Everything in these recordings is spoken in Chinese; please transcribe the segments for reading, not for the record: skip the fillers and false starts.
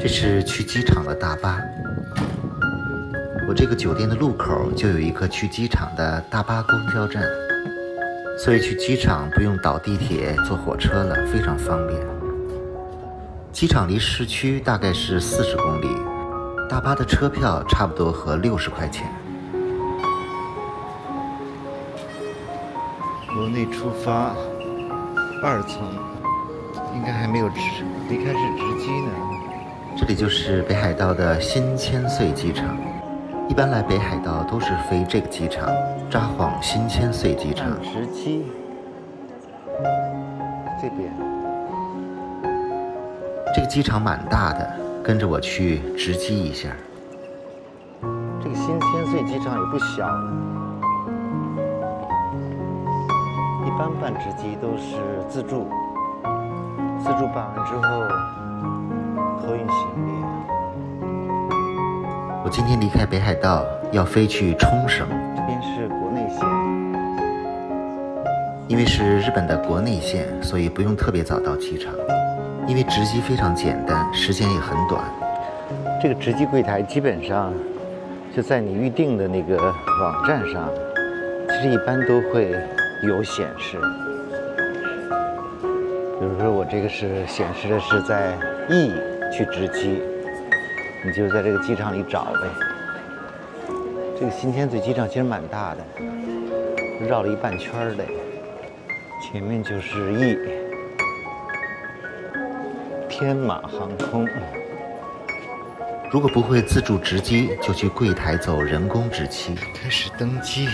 这是去机场的大巴。我这个酒店的路口就有一个去机场的大巴公交站，所以去机场不用倒地铁坐火车了，非常方便。机场离市区大概是40公里，大巴的车票差不多合60块钱。国内出发，2层，应该还没有离开是直机呢。这里就是北海道的新千岁机场。一般来北海道都是飞这个机场，札幌新千岁机场。直机，这边。这个机场蛮大的，跟着我去直机一下。这个新千岁机场也不小，一般办直机都是自助，办完之后托运行李。我今天离开北海道，要飞去冲绳。这边是国内线，因为是日本的国内线，所以不用特别早到机场。因为直机非常简单，时间也很短。这个直机柜台基本上就在你预定的那个网站上，其实一般都会有显示。比如说我这个是显示的是在义去直机，你就在这个机场里找呗。这个新千岁机场其实蛮大的，绕了一半圈的。前面就是义天马航空。如果不会自助直机，就去柜台走人工直机。开始登机。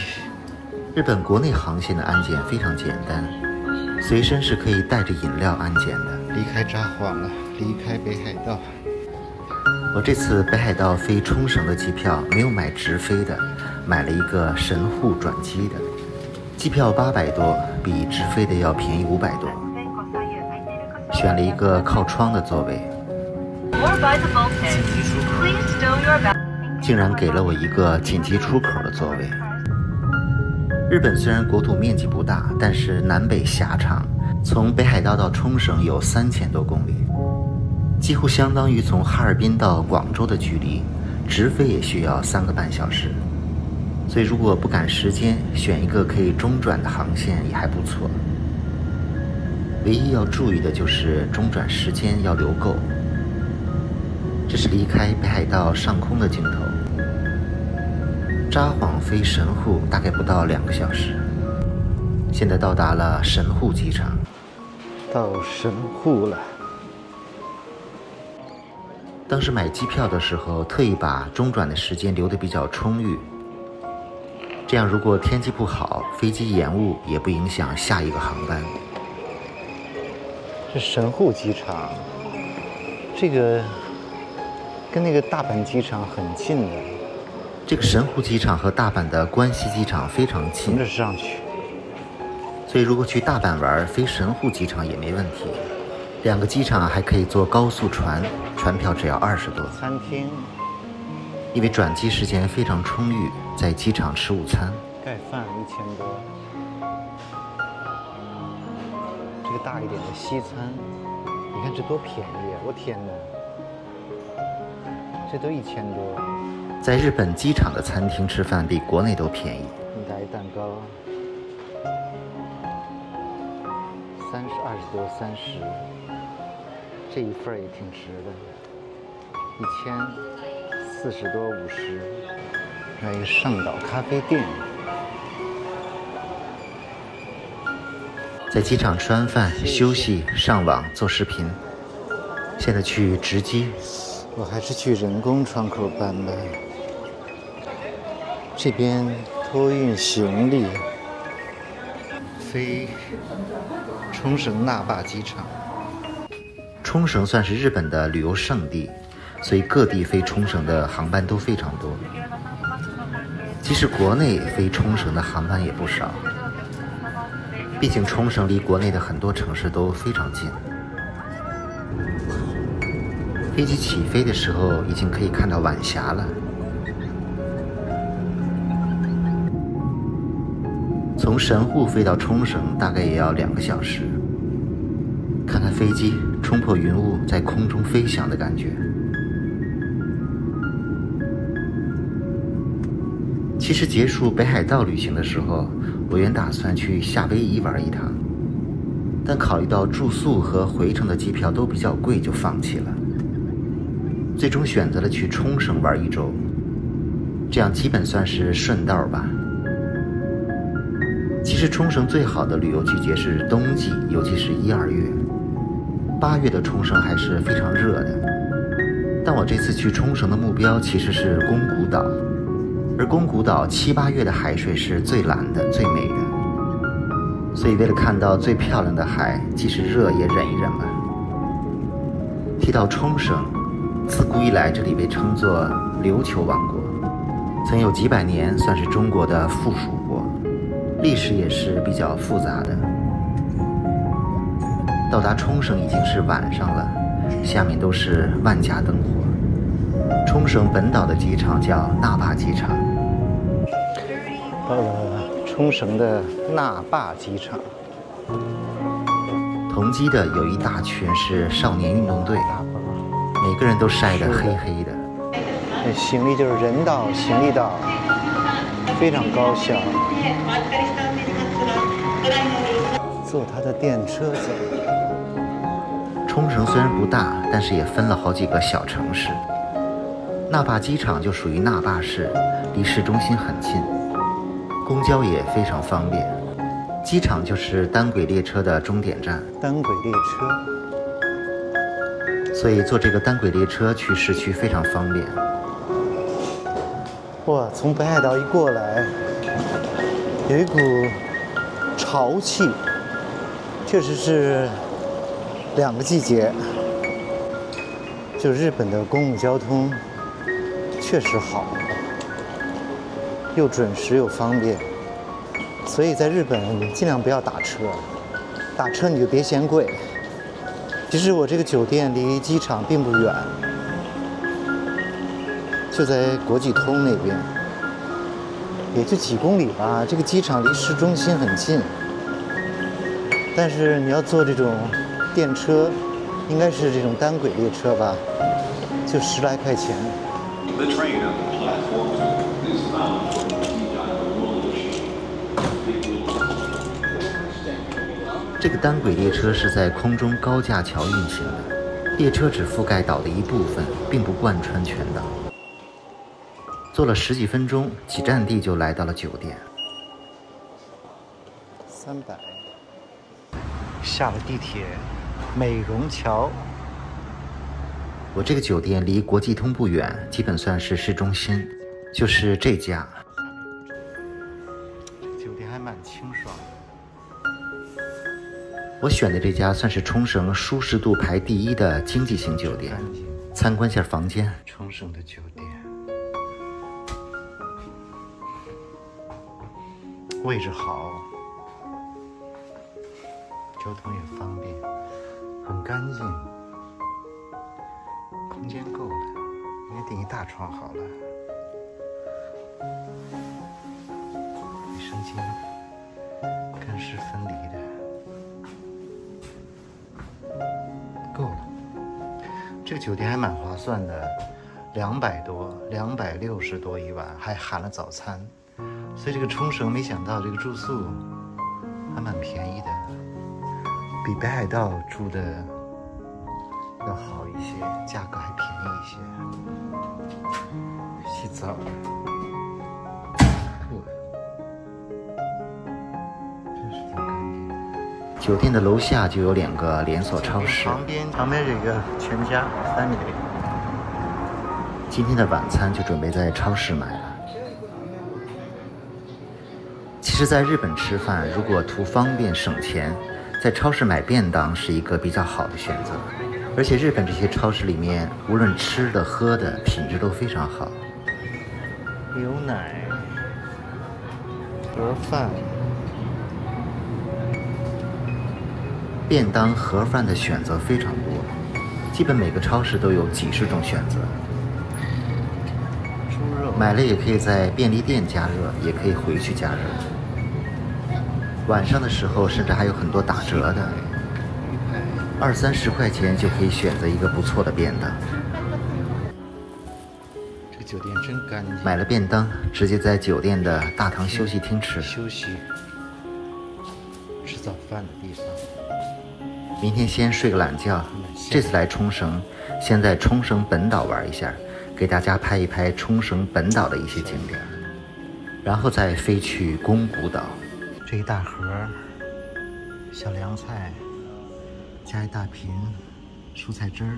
日本国内航线的安检非常简单，随身是可以带着饮料安检的。离开札幌了，离开北海道。我这次北海道飞冲绳的机票没有买直飞的，买了一个神户转机的，机票800多，比直飞的要便宜500多。选了一个靠窗的座位，竟然给了我一个紧急出口的座位。日本虽然国土面积不大，但是南北狭长，从北海道到冲绳有3000多公里，几乎相当于从哈尔滨到广州的距离，直飞也需要3个半小时。所以如果不赶时间，选一个可以中转的航线也还不错。唯一要注意的就是中转时间要留够。这是离开北海道上空的镜头。札幌飞神户大概不到2个小时。现在到达了神户机场。到神户了。当时买机票的时候，特意把中转的时间留得比较充裕。这样如果天气不好，飞机延误也不影响下一个航班。这神户机场，这个跟那个大阪机场很近的。这个神户机场和大阪的关西机场非常近，从这上去。所以如果去大阪玩，飞神户机场也没问题。2个机场还可以坐高速船，船票只要20多。餐厅，因为转机时间非常充裕，在机场吃午餐。盖饭1000多。这个大一点的西餐，你看这多便宜啊！我天哪，这都1000多。在日本机场的餐厅吃饭比国内都便宜。你来蛋糕，20多30，这一份也挺值的，1040多50。还有一个上岛咖啡店。在机场吃完饭休息，上网做视频。现在去直机，我还是去人工窗口办吧。这边托运行李，飞冲绳那霸机场。冲绳算是日本的旅游胜地，所以各地飞冲绳的航班都非常多。即使国内飞冲绳的航班也不少。毕竟冲绳离国内的很多城市都非常近。飞机起飞的时候已经可以看到晚霞了。从神户飞到冲绳大概也要2个小时。看看飞机冲破云雾在空中飞翔的感觉。其实结束北海道旅行的时候，我原打算去夏威夷玩一趟，但考虑到住宿和回程的机票都比较贵，就放弃了。最终选择了去冲绳玩1周，这样基本算是顺道吧。其实冲绳最好的旅游季节是冬季，尤其是1、2月。8月的冲绳还是非常热的。但我这次去冲绳的目标其实是宫古岛，而宫古岛7、8月的海水是最蓝的、最美的。所以为了看到最漂亮的海，即使热也忍一忍吧。提到冲绳，自古以来这里被称作琉球王国，曾有几百年算是中国的附属国，历史也是比较复杂的。到达冲绳已经是晚上了，下面都是万家灯火。冲绳本岛的机场叫那霸机场。到了冲绳的那霸机场，同机的有一大群是少年运动队，每个人都晒得黑黑的。这行李就是人道行李道，非常高效。坐他的电车走。冲绳虽然不大，但是也分了好几个小城市。那霸机场就属于那霸市，离市中心很近，公交也非常方便。机场就是单轨列车的终点站，单轨列车，所以坐这个单轨列车去市区非常方便。哇，从北海道一过来，有一股潮气，确实是2个季节。就日本的公共交通确实好，又准时又方便，所以在日本你尽量不要打车，打车你就别嫌贵。其实我这个酒店离机场并不远，就在国际通那边，也就几公里吧。这个机场离市中心很近，但是你要坐这种电车，应该是这种单轨列车吧，就10来块钱。这个单轨列车是在空中高架桥运行的，列车只覆盖岛的一部分，并不贯穿全岛。坐了10几分钟，几站地就来到了酒店。300。下了地铁，美容桥。我这个酒店离国际通不远，基本算是市中心，就是这家。这个酒店还蛮清爽的。我选的这家算是冲绳舒适度排第1的经济型酒店。参观下房间。冲绳的酒店，位置好，交通也方便，很干净。空间够了，应该订一大床好了。卫生间干湿分离的，够了。这个酒店还蛮划算的，200多，260多一晚，还含了早餐。所以这个冲绳没想到这个住宿还蛮便宜的，比北海道住的要好一些，价格还便宜一些。洗澡，真是挺干净。酒店的楼下就有2个连锁超市，旁边这个全家 Family。今天的晚餐就准备在超市买了。其实，在日本吃饭，如果图方便省钱，在超市买便当是一个比较好的选择。而且日本这些超市里面，无论吃的喝的，品质都非常好。牛奶、盒饭、便当、盒饭的选择非常多，基本每个超市都有几十种选择。猪肉买了也可以在便利店加热，也可以回去加热。晚上的时候甚至还有很多打折的，20、30块钱就可以选择一个不错的便当。这酒店真干净。买了便当，直接在酒店的大堂休息厅吃。休息，吃早饭的地方。明天先睡个懒觉。这次来冲绳，先在冲绳本岛玩一下，给大家拍一拍冲绳本岛的一些景点，然后再飞去宫古岛。这一大盒小凉菜，加一大瓶蔬菜汁儿。